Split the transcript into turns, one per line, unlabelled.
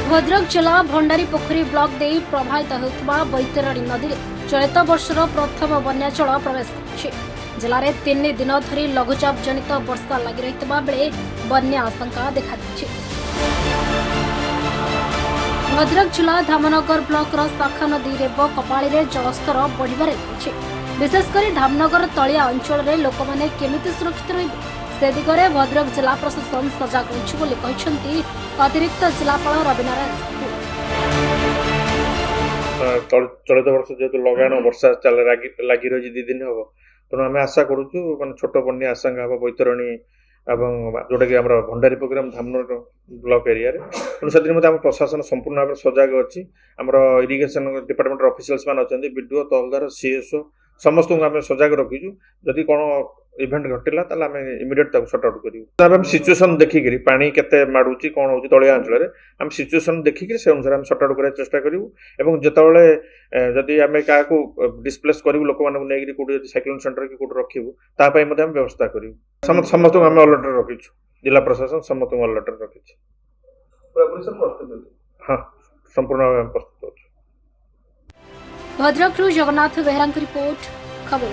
भद्रक जिला भंडारी पोखरी ब्लॉक दे प्रभावित होता बैतरणी नदी चलित वर्षर प्रथम बन्या जल प्रवेश कर जिले में 3 दिन धरी लघुचाप जनित वर्षा लगी रही बेले बन्या आशंका देखा भद्रक जिला धामनगर ब्लॉक शाखा नदी रेब कपाली में जलस्तर बढ़िबार विशेषकर धामनगर तलिया अंचल में लोक मैंने केमिति सुरक्षित रही से दिगरे भद्रक जिला प्रशासन सजग रही अतिरिक्त जिलापाल रविनारायण
चलित वर्ष जेहेतु लगाण वर्षा लगी रही 2 दिन हम तेणु आम आशा करुचु मान छोट बन्या आशंका हम बैतरणी जोटा कि भंडारी प्रोग्राम धामनगर ब्लॉक एरिया तेणु से आम प्रशासन संपूर्ण भाव सजग अच्छी आम इरिगेशन डिपार्टमेंट ऑफिशियल्स मान अच्छा बीडीओ तहलदार सीएसओ समस्त आम सजग रखीचु जदि कौन इवेंट घटिला ताले आम इमिडिएट सॉर्ट आउट करूँ सिचुएसन देखिक पानी केते माड़ुची कौन हो तलिया अंचल आम सिचुएसन देखिक से अनुसार आम सॉर्ट आउट करार चेष्टा करूँ और जितेबाला जदि आम क्या डिस्प्लेस करूँ लोक मैंने कौट साइक्लोन सेंटर कि कौट रखी आम व्यवस्था करूँ समस्त आम अलर्ट रखीचु जिला प्रशासन समस्त अलर्ट रखी हाँ संपूर्ण प्रस्तुत
भद्रक जगन्नाथ बेहरा रिपोर्ट खबर।